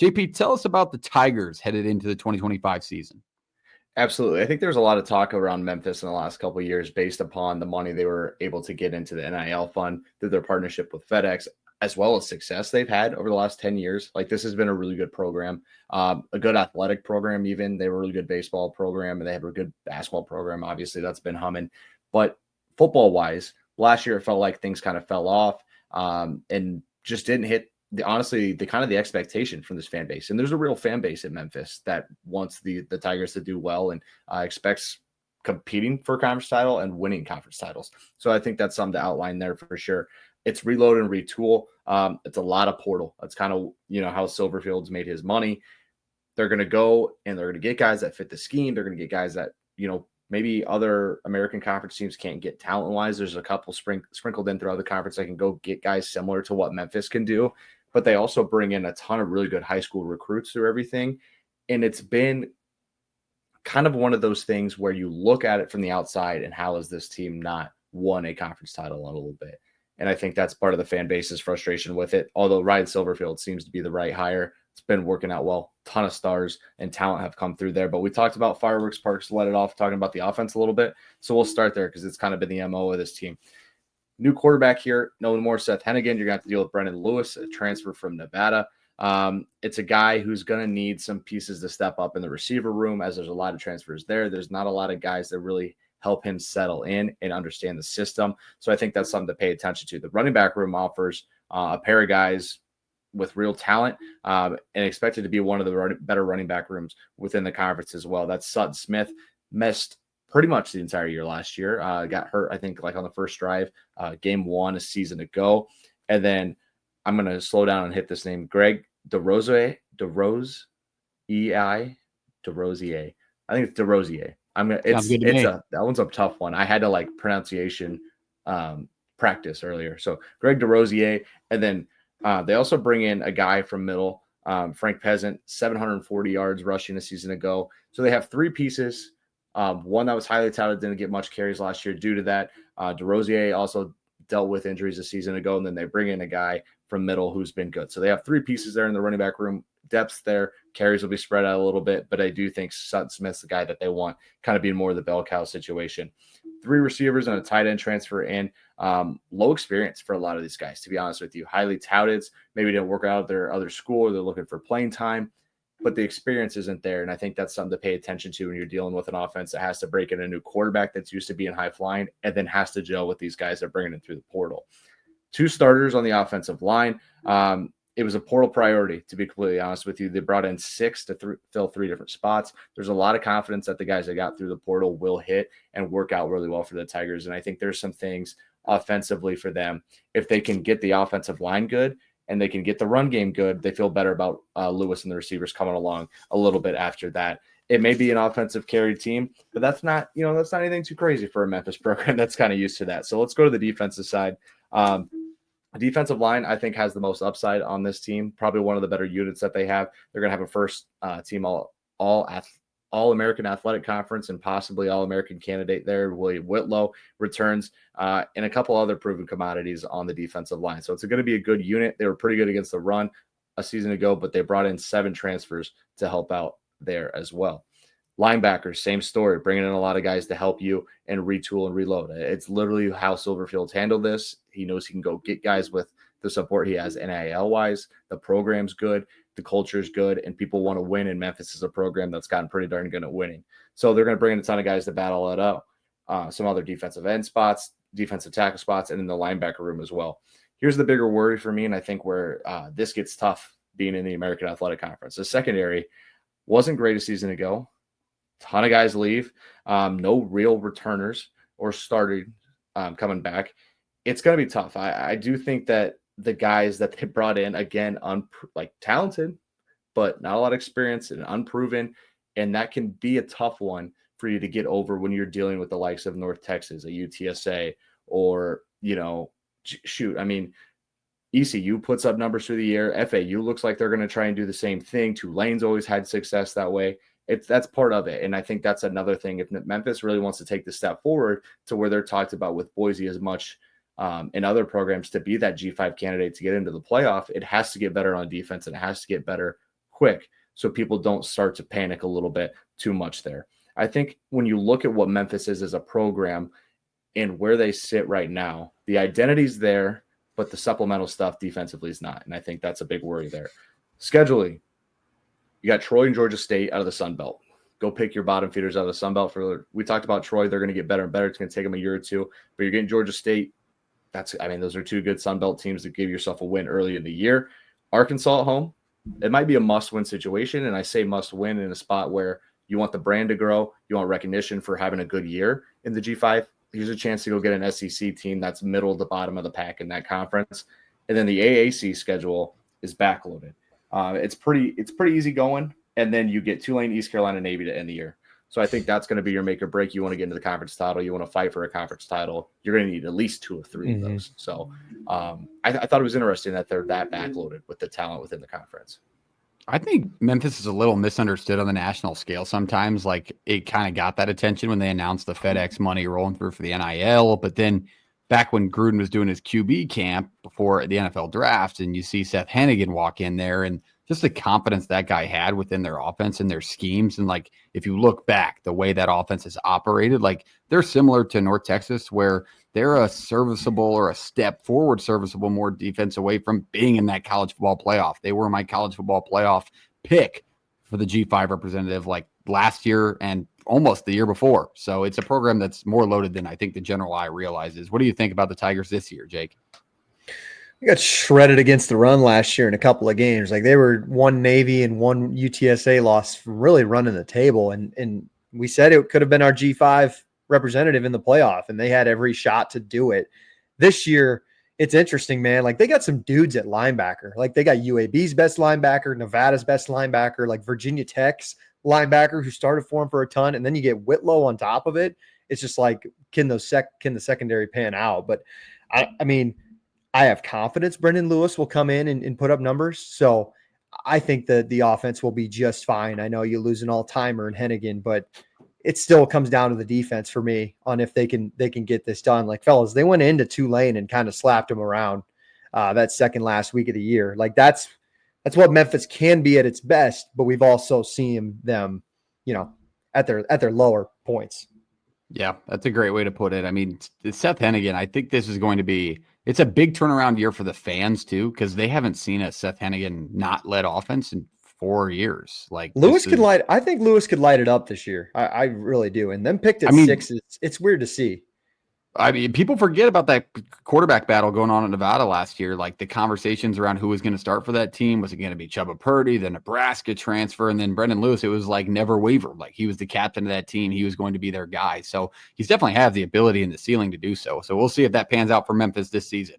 JP, tell us about the Tigers headed into the 2025 season. Absolutely. I think there's a lot of talk around Memphis in the last couple of years based upon the money they were able to get into the NIL fund through their partnership with FedEx, as well as success they've had over the last 10 years. Like, this has been a really good program, a good athletic program even. They were a really good baseball program, and they have a good basketball program. Obviously, that's been humming. But football-wise, last year it felt like things kind of fell off and just didn't hit the expectation from this fan base. And there's a real fan base in Memphis that wants the Tigers to do well and expects competing for a conference title and winning conference titles. So I think that's something to outline there for sure. It's reload and retool. It's a lot of portal. That's kind of, how Silverfield's made his money. They're going to go and they're going to get guys that fit the scheme. They're going to get guys that, maybe other American Conference teams can't get talent-wise. There's a couple sprinkled in throughout the conference that can go get guys similar to what Memphis can do. But they also bring in a ton of really good high school recruits through everything. And it's been kind of one of those things where you look at it from the outside and how has this team not won a conference title in a little bit? And I think that's part of the fan base's frustration with it. Although Ryan Silverfield seems to be the right hire. It's been working out well. Ton of stars and talent have come through there. But we talked about Fireworks Parks, let it off, talking about the offense a little bit. So we'll start there because it's kind of been the MO of this team. New quarterback here, no more Seth Hennigan. You're going to have to deal with Brendan Lewis, a transfer from Nevada. It's a guy who's going to need some pieces to step up in the receiver room, as there's a lot of transfers there. There's not a lot of guys that really help him settle in and understand the system. So I think that's something to pay attention to. The running back room offers a pair of guys with real talent and expected to be one of the better running back rooms within the conference as well. That's Sutton Smith. Missed pretty much the entire year last year. Got hurt, I think, like on the first drive, game one a season ago. And then I'm going to slow down and hit this name, Greg DeRosier. I think it's DeRosier. That one's a tough one. I had to pronunciation practice earlier. So Greg DeRosier. And then they also bring in a guy from Middle, Frank Peasant, 740 yards rushing a season ago. So they have three pieces. One that was highly touted, didn't get much carries last year due to that. DeRosier also dealt with injuries a season ago, and then they bring in a guy from Middle who's been good. So they have three pieces there in the running back room. Depth there. Carries will be spread out a little bit, but I do think Sutton Smith's the guy that they want, kind of being more of the bell cow situation. Three receivers and a tight end transfer in. Low experience for a lot of these guys, to be honest with you. Highly touted. Maybe didn't work out at their other school, or they're looking for playing time, but the experience isn't there. And I think that's something to pay attention to when you're dealing with an offense that has to break in a new quarterback that's used to being high flying and then has to gel with these guys that are bringing in through the portal. Two starters on the offensive line. It was a portal priority, to be completely honest with you. They brought in six to fill three different spots. There's a lot of confidence that the guys that got through the portal will hit and work out really well for the Tigers. And I think there's some things offensively for them. If they can get the offensive line good and they can get the run game good, they feel better about Lewis and the receivers coming along a little bit after that. It may be an offensive carried team, but that's not anything too crazy for a Memphis program that's kind of used to that. So let's go to the defensive side. Defensive line, I think, has the most upside on this team. Probably one of the better units that they have. They're going to have a first team All-American Athletic Conference and possibly All-American candidate there. William Whitlow returns and a couple other proven commodities on the defensive line. So it's going to be a good unit. They were pretty good against the run a season ago, but they brought in 7 transfers to help out there as well. Linebackers, same story, bringing in a lot of guys to help you and retool and reload. It's literally how Silverfield's handled this. He knows he can go get guys with the support he has NIL-wise. The program's good, the culture's good, and people want to win, and Memphis is a program that's gotten pretty darn good at winning. So they're going to bring in a ton of guys to battle it out. Some other defensive end spots, defensive tackle spots, and in the linebacker room as well. Here's the bigger worry for me, and I think where this gets tough being in the American Athletic Conference. The secondary wasn't great a season ago. Ton of guys leave. No real returners or started coming back. It's going to be tough. I do think that the guys that they brought in, again, talented, but not a lot of experience and unproven, and that can be a tough one for you to get over when you're dealing with the likes of North Texas, a UTSA, or, ECU puts up numbers through the year. FAU looks like they're going to try and do the same thing. Tulane's always had success that way. That's part of it. And I think that's another thing. If Memphis really wants to take the step forward to where they're talked about with Boise as much in other programs to be that G5 candidate to get into the playoff, it has to get better on defense and it has to get better quick so people don't start to panic a little bit too much there. I think when you look at what Memphis is as a program and where they sit right now, the identity's there, but the supplemental stuff defensively is not. And I think that's a big worry there. Scheduling, you got Troy and Georgia State out of the Sun Belt. Go pick your bottom feeders out of the Sun Belt. We talked about Troy. They're going to get better and better. It's going to take them a year or two. But you're getting Georgia State. Those are two good Sun Belt teams that give yourself a win early in the year. Arkansas at home, it might be a must-win situation. And I say must-win in a spot where you want the brand to grow. You want recognition for having a good year in the G5. Here's a chance to go get an SEC team that's middle to bottom of the pack in that conference. And then the AAC schedule is backloaded. It's pretty easy going. And then you get Tulane, East Carolina, Navy to end the year. So I think that's going to be your make or break. You want to get into the conference title. You want to fight for a conference title. You're going to need at least 2 or 3 of those. So I thought it was interesting that they're that backloaded with the talent within the conference. I think Memphis is a little misunderstood on the national scale sometimes. Like, it kind of got that attention when they announced the FedEx money rolling through for the NIL. But then back when Gruden was doing his QB camp before the NFL draft, and you see Seth Hennigan walk in there, and just the confidence that guy had within their offense and their schemes. And like, if you look back, the way that offense is operated, like, they're similar to North Texas, where they're a serviceable or a step forward serviceable more defense away from being in that college football playoff. They were my college football playoff pick for the G5 representative like last year and almost the year before. So it's a program that's more loaded than I think the general eye realizes. What do you think about the Tigers this year, Jake? We got shredded against the run last year in a couple of games. Like, they were 1 Navy and 1 UTSA loss from really running the table. And we said it could have been our G5 representative in the playoff, and they had every shot to do it. This year, it's interesting, man. Like, they got some dudes at linebacker. Like, they got UAB's best linebacker, Nevada's best linebacker, like Virginia Tech's linebacker who started for him for a ton. And then you get Whitlow on top of it. It's just like, can the secondary pan out? But I mean, I have confidence Brendan Lewis will come in and put up numbers. So I think that the offense will be just fine. I know you lose an all-timer in Hennigan, but it still comes down to the defense for me on if they can get this done. Like, fellas, they went into Tulane and kind of slapped them around that second last week of the year. Like, that's what Memphis can be at its best, but we've also seen them, at their lower points. Yeah, that's a great way to put it. I mean, Seth Hennigan, I think this is going to be – it's a big turnaround year for the fans, too, because they haven't seen a Seth Hennigan not led offense in 4 years. Like, I think Lewis could light it up this year. I really do. And then picked at 6. It's weird to see. I mean, people forget about that quarterback battle going on in Nevada last year. Like, the conversations around who was going to start for that team. Was it going to be Chubba Purdy, the Nebraska transfer, and then Brendan Lewis? It was like never wavered. Like, he was the captain of that team. He was going to be their guy. So he's definitely have the ability and the ceiling to do so. So we'll see if that pans out for Memphis this season.